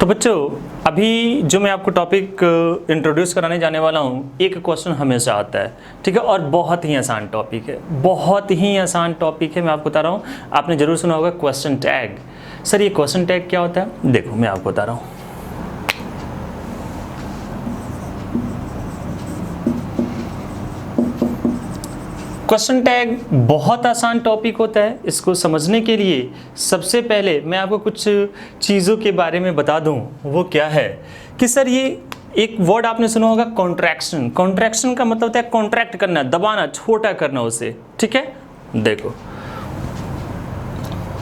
तो बच्चों अभी जो मैं आपको टॉपिक इंट्रोड्यूस कराने जाने वाला हूँ, एक क्वेश्चन हमेशा आता है, ठीक है, और बहुत ही आसान टॉपिक है, बहुत ही आसान टॉपिक है। मैं आपको बता रहा हूँ, आपने जरूर सुना होगा क्वेश्चन टैग। सर ये क्वेश्चन टैग क्या होता है? देखो मैं आपको बता रहा हूँ। क्वेश्चन टैग बहुत आसान टॉपिक होता है। इसको समझने के लिए सबसे पहले मैं आपको कुछ चीज़ों के बारे में बता दूं। वो क्या है कि सर ये एक वर्ड आपने सुना होगा कॉन्ट्रैक्शन। कॉन्ट्रैक्शन का मतलब होता है कॉन्ट्रैक्ट करना, दबाना, छोटा करना उसे, ठीक है। देखो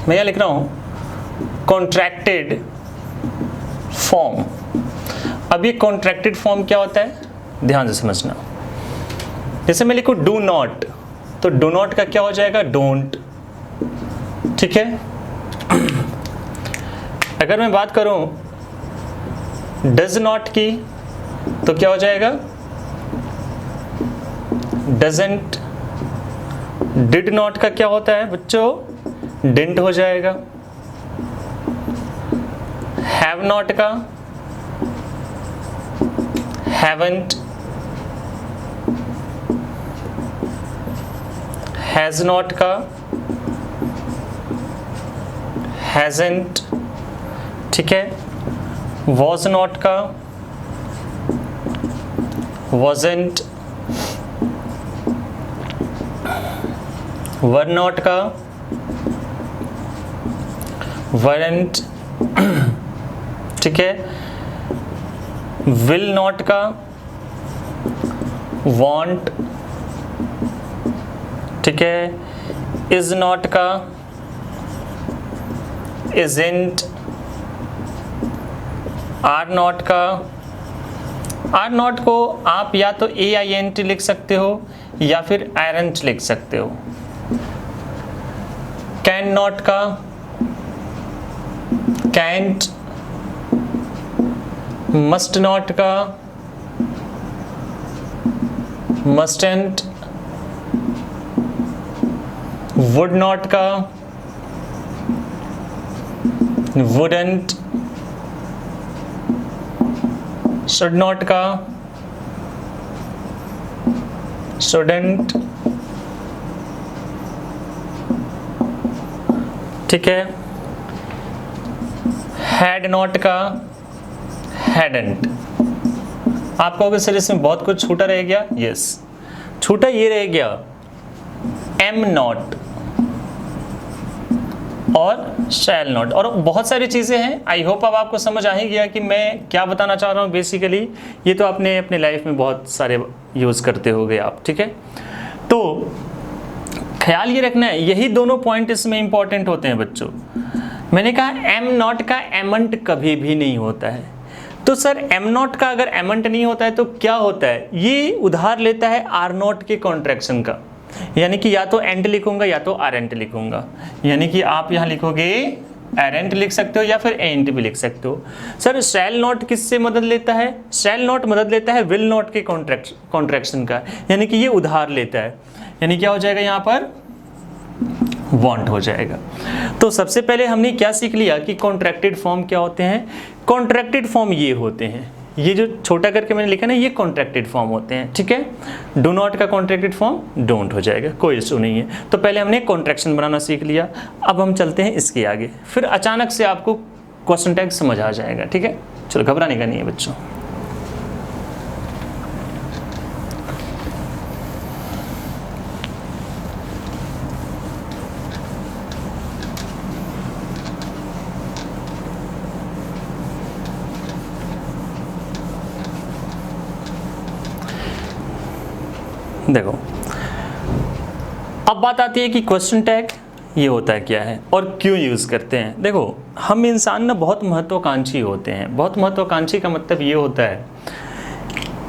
मैं यहाँ लिख रहा हूँ कॉन्ट्रैक्टेड फॉर्म। अब ये कॉन्ट्रैक्टेड फॉर्म क्या होता है, ध्यान से समझना। जैसे मैं लिखूँ डू नॉट, तो डू नॉट का क्या हो जाएगा? डोंट, ठीक है। अगर मैं बात करूं डज नॉट की, तो क्या हो जाएगा? डजंट। डिड नॉट का क्या होता है बच्चों? डिडंट हो जाएगा। हैव नॉट का हैवंट। हैज नॉट का हैजंट, ठीक है। वॉज नॉट का वॉजंट। वर नॉट का वरंट, ठीक है। विल नॉट का वॉन्ट, ठीक है। इज नॉट का इजंट। आर नॉट का, आर नॉट को आप या तो AINT लिख सकते हो या फिर आयरंट लिख सकते हो। कैन नॉट का कैंट। मस्ट नॉट का मस्टेंट। वुड नॉट का वुडंट। शुड नॉट का शुडंट, ठीक है। हैड नॉट का हैडंट। आप कहोगे सर इसमें बहुत कुछ छूटा रह गया। यस, छूटा ये रह गया एम नॉट और शैल नॉट, और बहुत सारी चीज़ें हैं। आई होप अब आपको समझ आ ही गया कि मैं क्या बताना चाह रहा हूँ। बेसिकली ये तो आपने अपने लाइफ में बहुत सारे यूज़ करते होगे आप, ठीक है। तो ख्याल ये रखना है, यही दोनों पॉइंट इसमें इंपॉर्टेंट होते हैं बच्चों। मैंने कहा एम नॉट का एमंट कभी भी नहीं होता है। तो सर एम नॉट का अगर एमंट नहीं होता है तो क्या होता है? ये उधार लेता है आर नॉट के कॉन्ट्रैक्शन का, यानी कि या तो एंट लिखूंगा या तो आरएंट लिखूंगा। यानी कि आप यहां लिखोगे एरेंट लिख सकते हो या फिर एंट भी लिख सकते हो। सर शैल नॉट किससे मदद लेता है? शैल नॉट मदद लेता है विल नॉट के कॉन्ट्रैक्शन का, यानी कि ये उधार लेता है। यानी क्या हो जाएगा यहां पर? वांट हो जाएगा। तो सबसे पहले हमने क्या सीख लिया कि कॉन्ट्रैक्टेड फॉर्म क्या होते हैं। कॉन्ट्रैक्टेड फॉर्म ये होते हैं, ये जो छोटा करके मैंने लिखा ना, ये कॉन्ट्रैक्टेड फॉर्म होते हैं, ठीक है। डू नॉट का कॉन्ट्रैक्टेड फॉर्म डोंट हो जाएगा, कोई इशू नहीं है। तो पहले हमने कॉन्ट्रैक्शन बनाना सीख लिया। अब हम चलते हैं इसके आगे, फिर अचानक से आपको क्वेश्चन टैग समझ आ जाएगा, ठीक है। चलो घबराने का नहीं है बच्चों। देखो अब बात आती है कि क्वेश्चन टैग ये होता है क्या है और क्यों यूज़ करते हैं। देखो हम इंसान ना बहुत महत्वाकांक्षी होते हैं। बहुत महत्वाकांक्षी का मतलब ये होता है,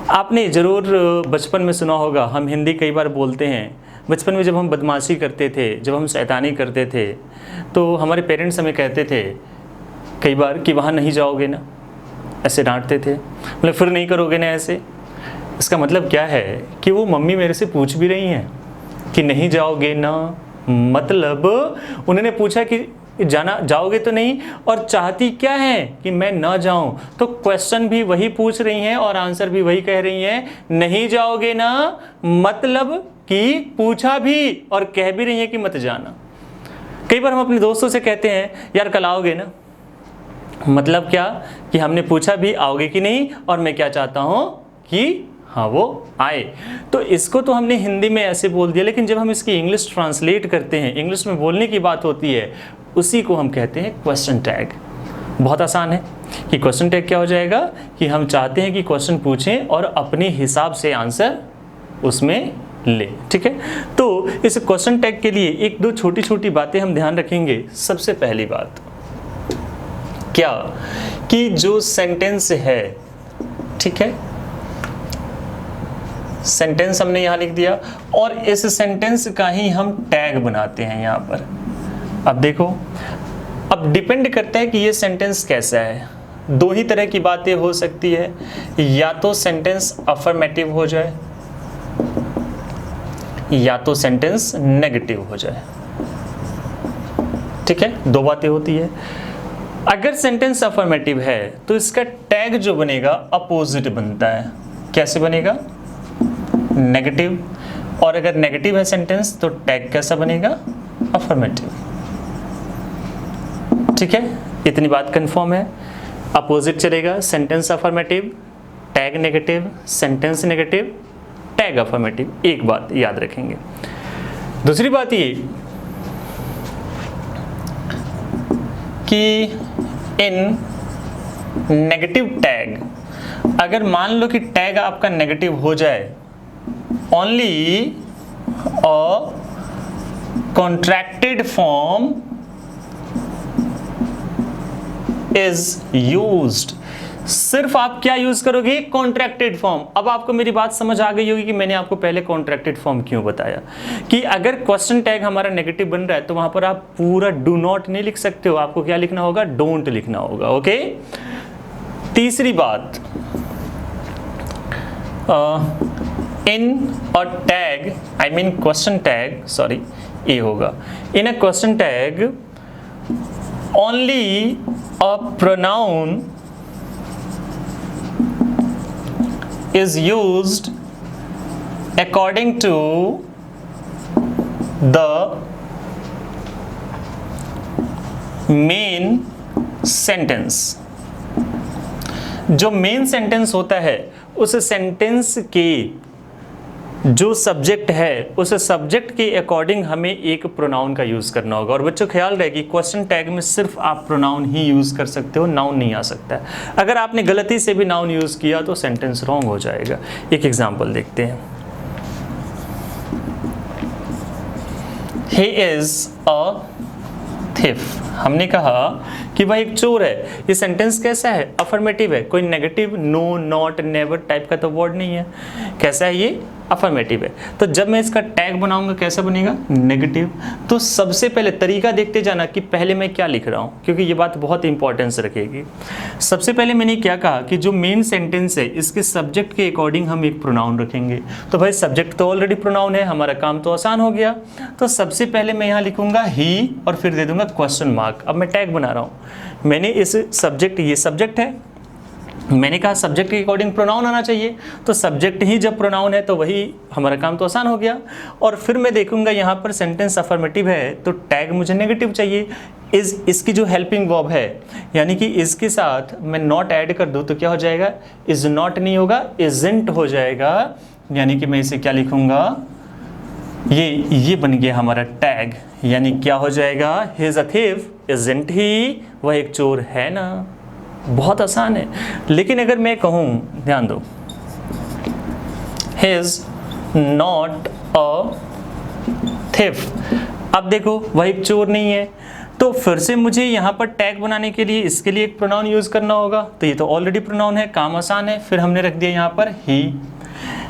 आपने ज़रूर बचपन में सुना होगा, हम हिंदी कई बार बोलते हैं। बचपन में जब हम बदमाशी करते थे, जब हम शैतानी करते थे, तो हमारे पेरेंट्स हमें कहते थे कई बार कि वहाँ नहीं जाओगे ना, ऐसे डांटते थे, मतलब फिर नहीं करोगे ना ऐसे। इसका मतलब क्या है कि वो मम्मी मेरे से पूछ भी रही हैं कि नहीं जाओगे ना, मतलब उन्होंने पूछा कि जाना जाओगे तो नहीं, और चाहती क्या है कि मैं ना जाऊं। तो क्वेश्चन भी वही पूछ रही हैं और आंसर भी वही कह रही हैं, नहीं जाओगे ना, मतलब कि पूछा भी और कह भी रही हैं कि मत जाना। कई बार हम अपने दोस्तों से कहते हैं यार कल आओगे ना, मतलब क्या कि हमने पूछा भी आओगे कि नहीं, और मैं क्या चाहता हूं कि हाँ वो आए। तो इसको तो हमने हिंदी में ऐसे बोल दिया, लेकिन जब हम इसकी इंग्लिश ट्रांसलेट करते हैं, इंग्लिश में बोलने की बात होती है, उसी को हम कहते हैं क्वेश्चन टैग। बहुत आसान है कि क्वेश्चन टैग क्या हो जाएगा कि हम चाहते हैं कि क्वेश्चन पूछें और अपने हिसाब से आंसर उसमें ले। ठीक है, तो इस क्वेश्चन टैग के लिए एक दो छोटी छोटी बातें हम ध्यान रखेंगे। सबसे पहली बात क्या कि जो सेंटेंस है, ठीक है, सेंटेंस हमने यहां लिख दिया और इस सेंटेंस का ही हम टैग बनाते हैं यहां पर। अब देखो, अब डिपेंड करता है कि ये सेंटेंस कैसा है। दो ही तरह की बातें हो सकती है, या तो सेंटेंस अफर्मेटिव हो जाए या तो सेंटेंस नेगेटिव हो जाए। ठीक है, दो बातें होती है। अगर सेंटेंस अफर्मेटिव है तो इसका टैग जो बनेगा अपोजिट बनता है। कैसे बनेगा? नेगेटिव। और अगर नेगेटिव है सेंटेंस तो टैग कैसा बनेगा? अफर्मेटिव। ठीक है, इतनी बात कंफर्म है। अपोजिट चलेगा, sentence affirmative, tag negative, sentence negative, tag affirmative. एक बात याद रखेंगे। दूसरी बात ये कि इन नेगेटिव टैग, अगर मान लो कि टैग आपका नेगेटिव हो जाए, only a contracted form is used. सिर्फ आप क्या यूज करोगे? Contracted form. अब आपको मेरी बात समझ आ गई होगी कि मैंने आपको पहले कॉन्ट्रैक्टेड फॉर्म क्यों बताया, कि अगर क्वेश्चन टैग हमारा नेगेटिव बन रहा है तो वहां पर आप पूरा डू नॉट नहीं लिख सकते हो, आपको क्या लिखना होगा? डोंट लिखना होगा। ओके। तीसरी बात, in a tag, I mean question tag, sorry ये होगा, in a question tag only a pronoun is used according to the main sentence। जो मेन सेंटेंस होता है उस सेंटेंस के जो सब्जेक्ट है उस सब्जेक्ट के अकॉर्डिंग हमें एक प्रोनाउन का यूज करना होगा। और बच्चों ख्याल रहे कि क्वेश्चन टैग में सिर्फ आप प्रोनाउन ही यूज कर सकते हो, नाउन नहीं आ सकता है। अगर आपने गलती से भी नाउन यूज किया तो सेंटेंस रॉन्ग हो जाएगा। एक एग्जांपल देखते हैं। He is a thief. हमने कहा कि वह एक चोर है। ये सेंटेंस कैसा है? अफर्मेटिव है। कोई negative, no, not, never type का तो वर्ड नहीं है। कैसा है ये? अफर्मेटिव है। तो जब मैं इसका टैग बनाऊंगा कैसा बनेगा? नेगेटिव। तो सबसे पहले तरीका देखते जाना कि पहले मैं क्या लिख रहा हूं, क्योंकि ये बात बहुत इंपॉर्टेंस रखेगी। सबसे पहले मैंने क्या कहा कि जो मेन सेंटेंस है इसके सब्जेक्ट के अकॉर्डिंग हम एक प्रोनाउन रखेंगे। तो भाई सब्जेक्ट तो ऑलरेडी प्रोनाउन है, हमारा काम तो आसान हो गया। तो सबसे पहले मैं यहाँ लिखूंगा ही और फिर दे दूंगा क्वेश्चन मार्क। अब मैं टैग बना रहा हूँ। मैंने इस सब्जेक्ट, ये सब्जेक्ट है, मैंने कहा सब्जेक्ट के अकॉर्डिंग प्रोनाउन आना चाहिए। तो सब्जेक्ट ही जब प्रोनाउन है तो वही हमारा काम तो आसान हो गया। और फिर मैं देखूंगा यहाँ पर सेंटेंस अफर्मेटिव है तो टैग मुझे नेगेटिव चाहिए। इसकी जो हेल्पिंग वर्ब है, यानी कि इसके साथ मैं नॉट ऐड कर दूँ तो क्या हो जाएगा? इज नॉट नहीं होगा, इजंट हो जाएगा। यानी कि मैं इसे क्या लिखूंगा? ये बन गया हमारा टैग। यानी क्या हो जाएगा? He is a thief, isn't he, वह एक चोर है ना। बहुत आसान है। लेकिन अगर मैं कहूं, ध्यान दो, he is not a thief, अब देखो वह एक चोर नहीं है। तो फिर से मुझे यहाँ पर टैग बनाने के लिए इसके लिए एक प्रोनाउन यूज करना होगा। तो ये तो ऑलरेडी प्रोनाउन है, काम आसान है। फिर हमने रख दिया यहाँ पर ही।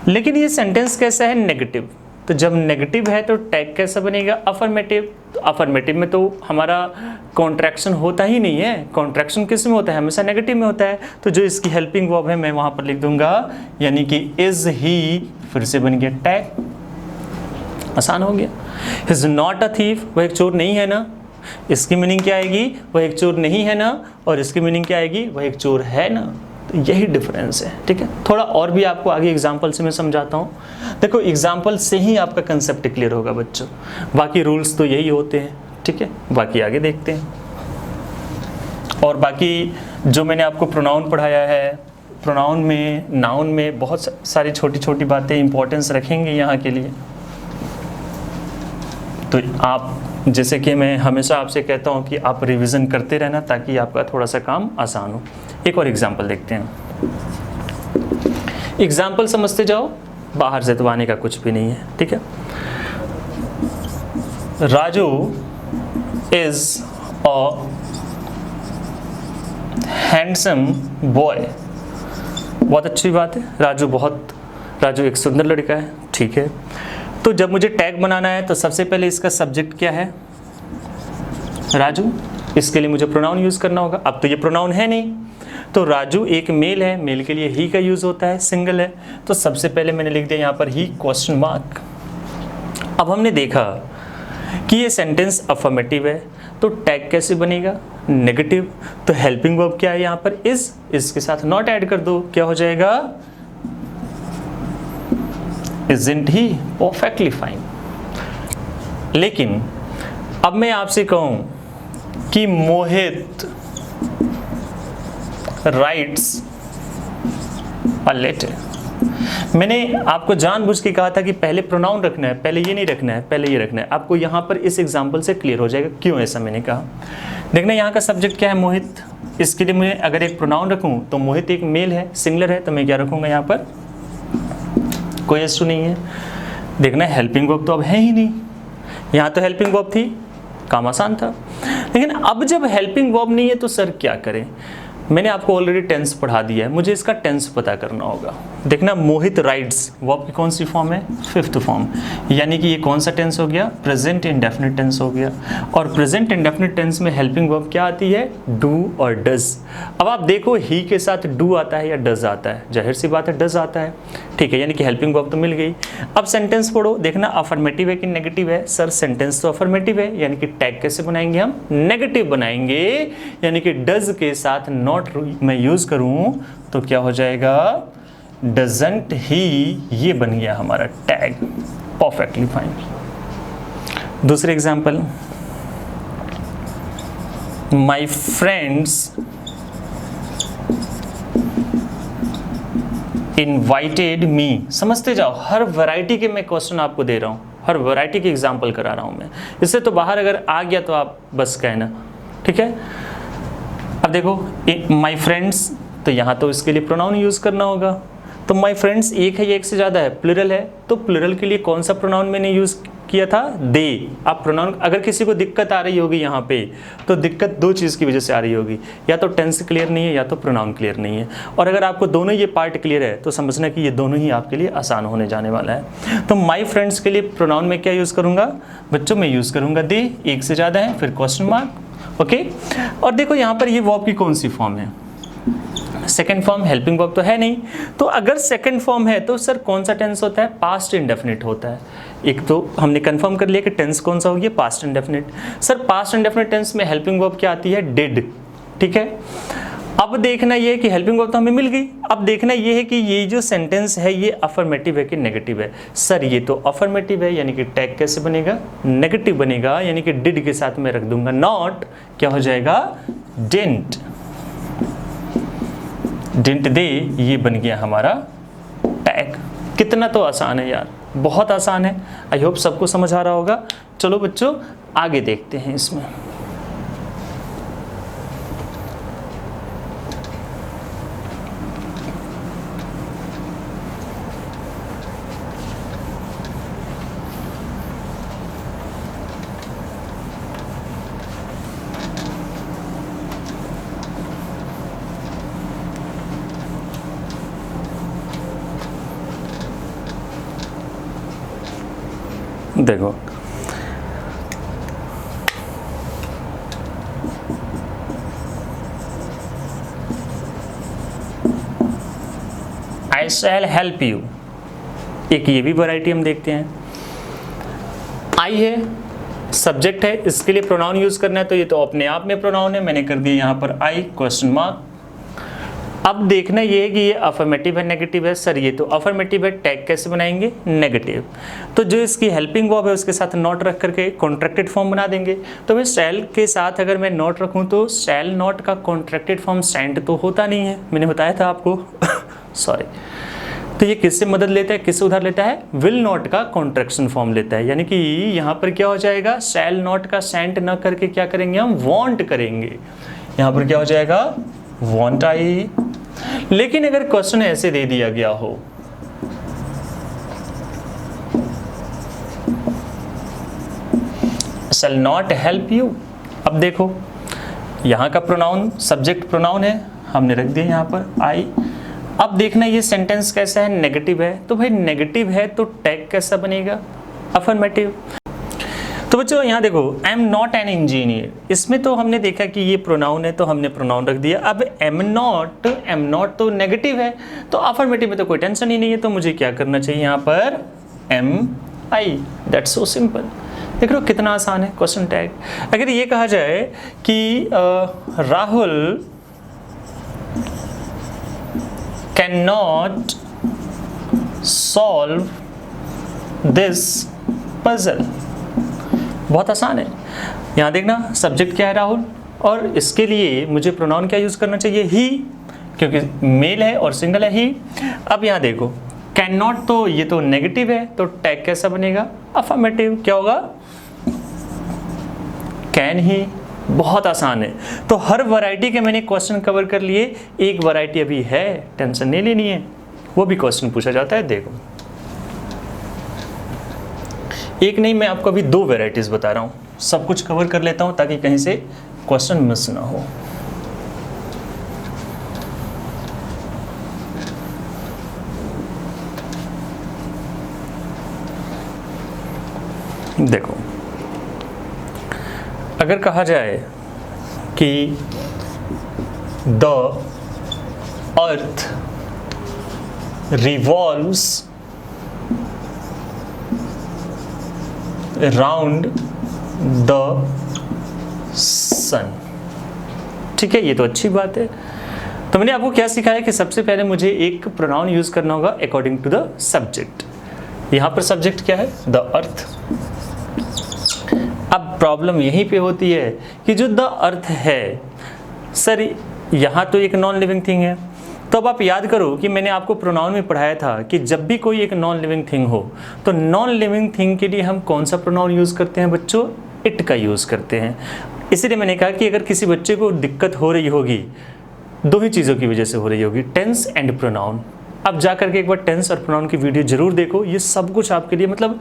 लेकिन ये सेंटेंस कैसा है? नेगेटिव। तो जब नेगेटिव है तो टैग कैसा बनेगा? अफर्मेटिव। तो अफर्मेटिव में तो हमारा कॉन्ट्रैक्शन होता ही नहीं है। कॉन्ट्रैक्शन किस में होता है? हमेशा नेगेटिव में होता है। तो जो इसकी हेल्पिंग वर्ब है मैं वहां पर लिख दूंगा, यानी कि इज ही, फिर से बन गया टैग। आसान हो गया। इज नॉट अ थीफ, वह एक चोर नहीं है ना। इसकी मीनिंग क्या आएगी, वह एक चोर नहीं है ना, और इसकी मीनिंग क्या आएगी, वह एक चोर है ना। तो यही डिफरेंस है, ठीक है। थोड़ा और भी आपको आगे एग्जाम्पल से मैं समझाता हूँ। देखो एग्जाम्पल से ही आपका कंसेप्ट क्लियर होगा बच्चों, बाकी रूल्स तो यही होते हैं, ठीक है। बाकी आगे देखते हैं। और बाकी जो मैंने आपको प्रोनाउन पढ़ाया है, प्रोनाउन में, नाउन में बहुत सारी छोटी छोटी बातें इंपॉर्टेंस रखेंगे यहाँ के लिए। तो आप, जैसे कि मैं हमेशा आपसे कहता हूँ कि आप रिवीजन करते रहना ताकि आपका थोड़ा सा काम आसान हो। एक और एग्जाम्पल देखते हैं। एग्जाम्पल समझते जाओ, बाहर से तो आने का कुछ भी नहीं है, ठीक है। Raju is a handsome boy. बहुत अच्छी बात है, राजू एक सुंदर लड़का है, ठीक है। तो जब मुझे टैग बनाना है तो सबसे पहले इसका सब्जेक्ट क्या है, राजू। इसके लिए मुझे प्रोनाउन यूज करना होगा। अब तो ये प्रोनाउन है नहीं, तो राजू एक मेल है, मेल के लिए ही का यूज होता है, सिंगल है। तो सबसे पहले मैंने लिख दिया यहाँ पर ही क्वेश्चन मार्क। अब हमने देखा कि ये सेंटेंस अफर्मेटिव है, तो टैग कैसे बनेगा, नेगेटिव। तो हेल्पिंग वर्ब क्या है यहाँ पर, इज, इसके साथ नॉट ऐड कर दो, क्या हो जाएगा, इजंट ही, परफेक्टली फाइन। लेकिन अब मैं आपसे कहूं कि मोहित राइट्स अ लेटर, मैंने आपको जानबूझ के कहा था कि पहले प्रोनाउन रखना है, पहले ये नहीं रखना है, पहले ये रखना है। आपको यहाँ पर इस एग्जाम्पल से क्लियर हो जाएगा क्यों ऐसा मैंने कहा। देखना यहाँ का सब्जेक्ट क्या है, मोहित। इसके लिए मैं अगर एक प्रोनाउन रखूँ तो मोहित एक मेल है, सिंगुलर है, तो मैं क्या रखूँगा यहाँ पर, कोई इशू नहीं है। देखना हेल्पिंग वर्ब तो अब है ही नहीं, यहाँ तो हेल्पिंग वर्ब थी, काम आसान था। लेकिन अब जब हेल्पिंग वर्ब नहीं है तो सर क्या करें। मैंने आपको ऑलरेडी टेंस पढ़ा दिया है, मुझे इसका टेंस पता करना होगा। देखना मोहित राइड्स, वर्ब की कौन सी फॉर्म है, फिफ्थ फॉर्म, यानी कि ये कौन सा टेंस हो गया, प्रेजेंट इंडेफिनिट टेंस हो गया। और प्रेजेंट इंडेफिनिट टेंस में हेल्पिंग वर्ब क्या आती है, डू और डज। अब आप देखो ही के साथ डू आता है या डज आता है, जाहिर सी बात है डज आता है, ठीक है, यानी कि हेल्पिंग वर्ब तो मिल गई। अब सेंटेंस पढ़ो, देखना अफर्मेटिव है कि नेगेटिव है। सर सेंटेंस तो अफर्मेटिव है, यानी कि टैग कैसे बनाएंगे हम, नेगेटिव बनाएंगे, यानी कि डज के साथ नॉट मैं यूज करूं तो क्या हो जाएगा, डजंट ही, ये बन गया हमारा टैग, परफेक्टली फाइन। दूसरे example, my friends invited me. समझते जाओ, हर वैरायटी के मैं क्वेश्चन आपको दे रहा हूं, हर वैरायटी के एग्जांपल करा रहा हूं मैं। इससे तो बाहर अगर आ गया तो आप बस कहना, ठीक है। अब देखो माय फ्रेंड्स, तो यहाँ तो इसके लिए प्रोनाउन यूज करना होगा। तो माय फ्रेंड्स एक है या एक से ज़्यादा है, प्लुरल है, तो प्लुरल के लिए कौन सा प्रोनाउन मैंने यूज़ किया था, दे। आप प्रोनाउन, अगर किसी को दिक्कत आ रही होगी यहाँ पे, तो दिक्कत दो चीज़ की वजह से आ रही होगी, या तो टेंस क्लियर नहीं है या तो प्रोनाउन क्लियर नहीं है। और अगर आपको दोनों ये पार्ट क्लियर है तो समझना कि ये दोनों ही आपके लिए आसान होने जाने वाला है। तो माई फ्रेंड्स के लिए प्रोनाउन में क्या यूज़ करूँगा बच्चों, मैं यूज़ करूँगा दे, एक से ज़्यादा है, फिर क्वेश्चन मार्क, ओके। और देखो यहाँ पर ये वर्ब की कौन सी फॉर्म है, सेकेंड फॉर्म, हेल्पिंग वर्ब तो है नहीं। तो अगर सेकेंड फॉर्म है तो सर कौन सा टेंस होता है, पास्ट इंडेफिनिट होता है। एक तो हमने कंफर्म कर लिया कि टेंस कौन सा हो गया, past indefinite. Sir past indefinite tense में हेल्पिंग वर्ब क्या आती है, डिड, ठीक है। अब देखना ये है कि हेल्पिंग वर्ब तो हमें मिल गई, अब देखना ये है कि ये जो सेंटेंस है ये अफर्मेटिव है कि नेगेटिव है। सर ये तो अफर्मेटिव है, यानी कि टैग कैसे बनेगा, नेगेटिव बनेगा, यानी कि डिड के साथ मैं रख दूंगा नॉट, क्या हो जाएगा, डिडंट, डिडंट दे, ये बन गया हमारा टैग। कितना तो आसान है यार, बहुत आसान है। आई होप सबको समझ आ रहा होगा। चलो बच्चों आगे देखते हैं इसमें। देखो आई शैल हेल्प यू, एक ये भी वैरायटी हम देखते हैं। आई है, सब्जेक्ट है, इसके लिए प्रोनाउन यूज करना है, तो ये तो अपने आप में प्रोनाउन है, मैंने कर दिया यहाँ पर आई क्वेश्चन मार्क। अब देखना ये है कि ये अफर्मेटिव है नेगेटिव है। सर ये तो अफर्मेटिव है, टैग कैसे बनाएंगे? नेगेटिव। तो जो इसकी हेल्पिंग वर्ब है उसके साथ नॉट रख करके कॉन्ट्रैक्टेड फॉर्म बना देंगे। तो भाई शैल के साथ अगर मैं नॉट रखूं तो शैल नॉट का कॉन्ट्रैक्टेड फॉर्म सेंट तो होता नहीं है, मैंने बताया था आपको सॉरी। तो ये किससे मदद लेता है, किससे उधार लेता है? विल नॉट का कॉन्ट्रैक्शन फॉर्म लेता है। यानी कि यहाँ पर क्या हो जाएगा, शैल नॉट का सेंट न करके क्या करेंगे हम? वॉन्ट करेंगे। यहाँ पर क्या हो जाएगा? Want I. लेकिन अगर क्वेश्चन ऐसे दे दिया गया हो, शैल नॉट हेल्प यू। अब देखो यहाँ का प्रोनाउन सब्जेक्ट प्रोनाउन है, हमने रख दिया यहाँ पर आई। अब देखना ये सेंटेंस कैसा है? नेगेटिव है। तो भाई नेगेटिव है तो टैग कैसा बनेगा? अफर्मेटिव। तो बच्चों यहाँ देखो, I am not an engineer, इसमें तो हमने देखा कि ये प्रोनाउन है तो हमने प्रोनाउन रख दिया। अब एम नॉट तो नेगेटिव है, तो अफर्मेटिव में तो कोई टेंशन ही नहीं है, तो मुझे क्या करना चाहिए यहाँ पर? Am I. That's so simple. देख लो कितना आसान है क्वेश्चन टैग। अगर ये कहा जाए कि Rahul can not solve this puzzle, बहुत आसान है। यहाँ देखना सब्जेक्ट क्या है? राहुल। और इसके लिए मुझे प्रोनाउन क्या यूज करना चाहिए? ही, क्योंकि मेल है और सिंगल है ही। अब यहाँ देखो कैन नॉट, तो ये तो नेगेटिव है, तो टैग कैसा बनेगा? अफर्मेटिव। क्या होगा? Can he. बहुत आसान है। तो हर वैरायटी के मैंने क्वेश्चन कवर कर लिए। एक वैरायटी अभी है, टेंशन नहीं लेनी है, वो भी क्वेश्चन पूछा जाता है। देखो एक नहीं, मैं आपको अभी 2 वैरायटीज बता रहा हूँ, सब कुछ कवर कर लेता हूँ ताकि कहीं से क्वेश्चन मिस ना हो। देखो अगर कहा जाए कि the earth revolves around the sun, ठीक है, ये तो अच्छी बात है। तो मैंने आपको क्या सिखाया कि सबसे पहले मुझे एक प्रोनाउन यूज करना होगा अकॉर्डिंग टू द सब्जेक्ट। यहां पर सब्जेक्ट क्या है? The earth. अब प्रॉब्लम यहीं पे होती है कि जो द अर्थ है, सर यहाँ तो एक नॉन लिविंग थिंग है। तो अब आप याद करो कि मैंने आपको प्रोनाउन में पढ़ाया था कि जब भी कोई एक नॉन लिविंग थिंग हो तो नॉन लिविंग थिंग के लिए हम कौन सा प्रोनाउन यूज़ करते हैं बच्चों? इट का यूज़ करते हैं। इसीलिए मैंने कहा कि अगर किसी बच्चे को दिक्कत हो रही होगी, 2 ही चीज़ों की वजह से हो रही होगी, टेंस एंड प्रोनाउन। अब जा करके एक बार टेंस और प्रोनाउन की वीडियो जरूर देखो, ये सब कुछ आपके लिए मतलब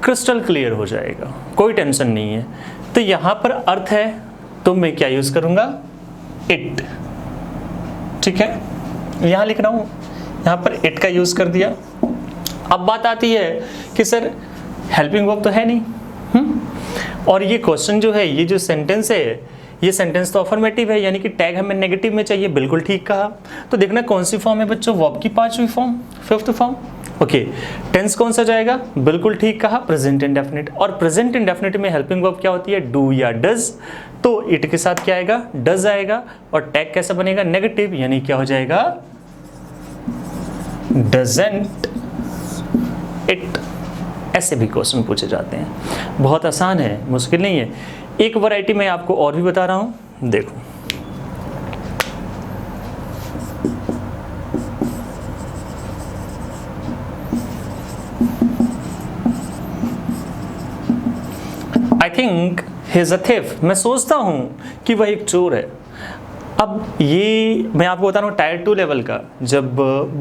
क्रिस्टल क्लियर हो जाएगा, कोई टेंशन नहीं है। तो यहाँ पर अर्थ है तो मैं क्या यूज़ करूँगा? इट, ठीक है, यहाँ लिख रहा हूँ, यहाँ पर इट का यूज़ कर दिया। अब बात आती है कि सर हेल्पिंग वर्ब तो है नहीं, और ये क्वेश्चन जो है, ये जो सेंटेंस है, ये सेंटेंस तो अफर्मेटिव है, यानी कि टैग हमें नेगेटिव में चाहिए। बिल्कुल ठीक कहा। तो देखना कौन सी फॉर्म है बच्चों? वर्ब की 5वीं form, 5th form. Okay, tense कौन सा जाएगा? बिल्कुल ठीक कहा, प्रेजेंट इंडेफिनिट। और प्रेजेंट इंडेफिनिट में हेल्पिंग वर्ब क्या होती है? डू या डज। तो इट के साथ क्या आएगा? डज आएगा। और टैग कैसा बनेगा? नेगेटिव, यानी क्या हो जाएगा? Doesn't it. ऐसे भी क्वेश्चन पूछे जाते हैं, बहुत आसान है, मुश्किल नहीं है। एक वैरायटी मैं आपको और भी बता रहा हूं, देखो। I think he is a thief, मैं सोचता हूं कि वह एक चोर है। अब ये मैं आपको बता रहा हूँ टायर 2 लेवल का, जब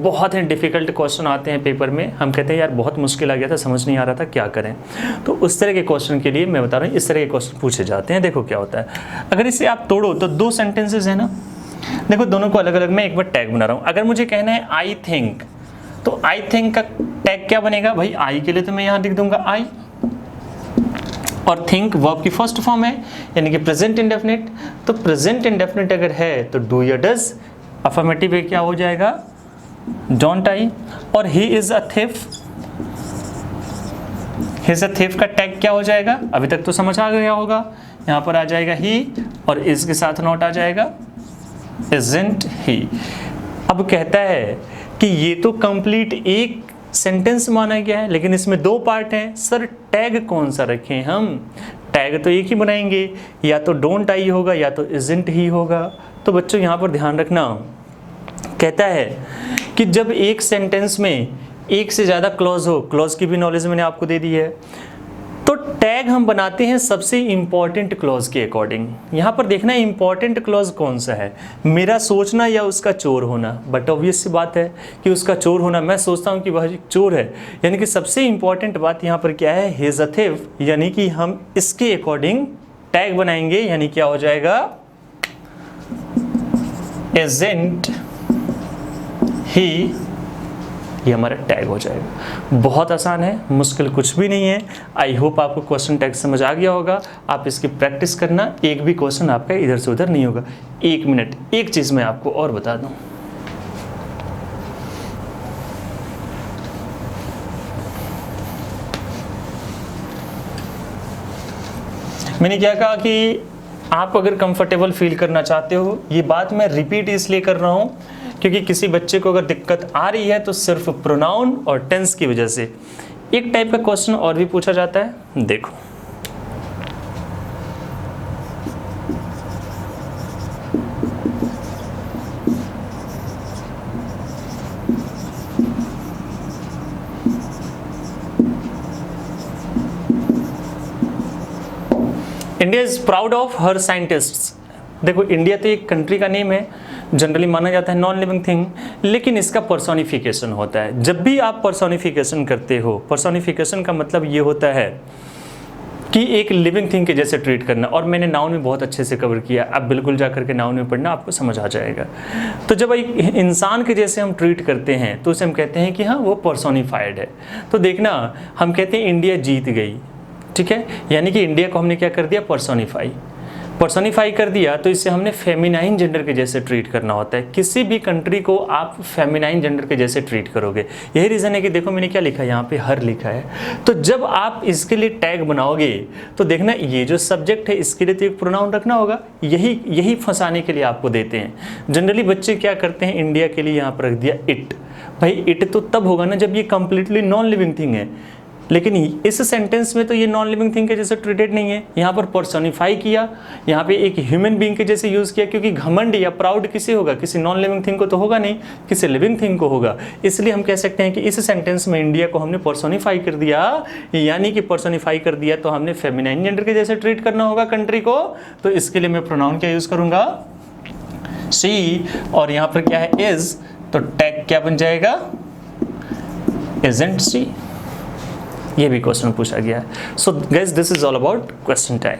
बहुत ही डिफ़िकल्ट क्वेश्चन आते हैं पेपर में, हम कहते हैं यार बहुत मुश्किल आ गया था, समझ नहीं आ रहा था क्या करें। तो उस तरह के क्वेश्चन के लिए मैं बता रहा हूँ, इस तरह के क्वेश्चन पूछे जाते हैं। देखो क्या होता है, अगर इसे आप तोड़ो तो 2 सेंटेंसेस है ना, देखो दोनों को अलग अलग मैं एक बार टैग बना रहा हूँ। अगर मुझे कहना है आई थिंक, तो आई थिंक का टैग क्या बनेगा भाई? आई के लिए तो मैं यहाँ लिख दूंगा आई, और थिंक वर्ब की फर्स्ट फॉर्म है, यानी कि प्रेजेंट इंडेफिनिट। तो प्रेजेंट इंडेफिनिट अगर है तो डू या डज, अफर्मेटिव है क्या हो जाएगा? Don't I. और he is a thief, his a thief का टैग क्या हो जाएगा, अभी तक तो समझ आ गया होगा, यहाँ पर आ जाएगा ही और इसके साथ नॉट आ जाएगा isn't he। अब कहता है कि ये तो कंप्लीट एक सेंटेंस माना गया है, लेकिन इसमें दो पार्ट हैं, सर टैग कौन सा रखें हम, टैग तो एक ही बनाएंगे, या तो डोंट आई होगा या तो isn't he होगा। तो बच्चों यहाँ पर ध्यान रखना, कहता है कि जब एक सेंटेंस में एक से ज़्यादा क्लॉज हो, क्लॉज की भी नॉलेज मैंने आपको दे दी है, तो टैग हम बनाते हैं सबसे इंपॉर्टेंट क्लॉज के अकॉर्डिंग। यहाँ पर देखना इंपॉर्टेंट क्लॉज कौन सा है, मेरा सोचना या उसका चोर होना। बट ऑब्वियस सी बात है कि उसका चोर होना, मैं सोचता हूँ कि वह चोर है, यानी कि सबसे इंपॉर्टेंट बात यहाँ पर क्या है, हिज अ थिफ, यानी कि हम इसके अकॉर्डिंग टैग बनाएंगे, यानी क्या हो जाएगा, isn't he, ये हमारा टैग हो जाएगा। बहुत आसान है, मुश्किल कुछ भी नहीं है। आई होप आपको क्वेश्चन टैग समझ आ गया होगा। आप इसकी प्रैक्टिस करना, एक भी क्वेश्चन आपका इधर से उधर नहीं होगा। एक मिनट, एक चीज़ मैं आपको और बता दूं, मैंने क्या कहा कि आप अगर कंफर्टेबल फील करना चाहते हो, ये बात मैं रिपीट इसलिए कर रहा हूँ क्योंकि किसी बच्चे को अगर दिक्कत आ रही है तो सिर्फ प्रोनाउन और टेंस की वजह से। एक टाइप का क्वेश्चन और भी पूछा जाता है, देखो, India is proud of her scientists. देखो, इंडिया तो एक कंट्री का नेम है, जनरली माना जाता है नॉन लिविंग थिंग, लेकिन इसका पर्सोनिफिकेशन होता है। जब भी आप पर्सोनिफिकेशन करते हो, पर्सोनिफिकेशन का मतलब ये होता है कि एक लिविंग थिंग के जैसे ट्रीट करना। और मैंने नाउन में बहुत अच्छे से कवर किया, आप बिल्कुल जा करके नाउन में पढ़ना, आपको समझ आ जाएगा। तो जब एक इंसान के जैसे हम ट्रीट करते हैं तो उसे हम कहते हैं कि हाँ वो पर्सोनिफाइड है। तो देखना, हम कहते हैं इंडिया जीत गई, ठीक है, यानी कि इंडिया को हमने क्या कर दिया, पर्सोनिफाई कर दिया, तो इससे हमने फेमिनाइन जेंडर के जैसे ट्रीट करना होता है। किसी भी कंट्री को आप फेमिनाइन जेंडर के जैसे ट्रीट करोगे। यही रीज़न है कि देखो मैंने क्या लिखा है, यहाँ पे हर लिखा है। तो जब आप इसके लिए टैग बनाओगे तो देखना, ये जो सब्जेक्ट है इसके लिए तो एक प्रोनाउन रखना होगा। यही फंसाने के लिए आपको देते हैं। जनरली बच्चे क्या करते हैं, इंडिया के लिए यहाँ पर रख दिया इट। भाई इट तो तब होगा ना जब ये कंप्लीटली नॉन लिविंग थिंग है, लेकिन इस सेंटेंस में तो ये नॉन लिविंग थिंग के जैसे ट्रीटेड नहीं है। यहाँ पर पर्सोनिफाई किया, यहाँ पे एक ह्यूमन बीइंग के जैसे यूज़ किया, क्योंकि घमंड या प्राउड किसे होगा, किसी नॉन लिविंग थिंग को तो होगा नहीं, किसी लिविंग थिंग को होगा। इसलिए हम कह सकते हैं कि इस सेंटेंस में इंडिया को हमने पर्सोनिफाई कर दिया, यानी कि पर्सोनिफाई कर दिया तो हमने फेमिनाइन जेंडर के जैसे ट्रीट करना होगा कंट्री को। तो इसके लिए मैं प्रोनाउन क्या यूज़ करूँगा, शी, और यहाँ पर क्या है, इज, तो टैग क्या बन जाएगा, isn't she। ये भी क्वेश्चन पूछा गया है। So guys, this is all about question tag.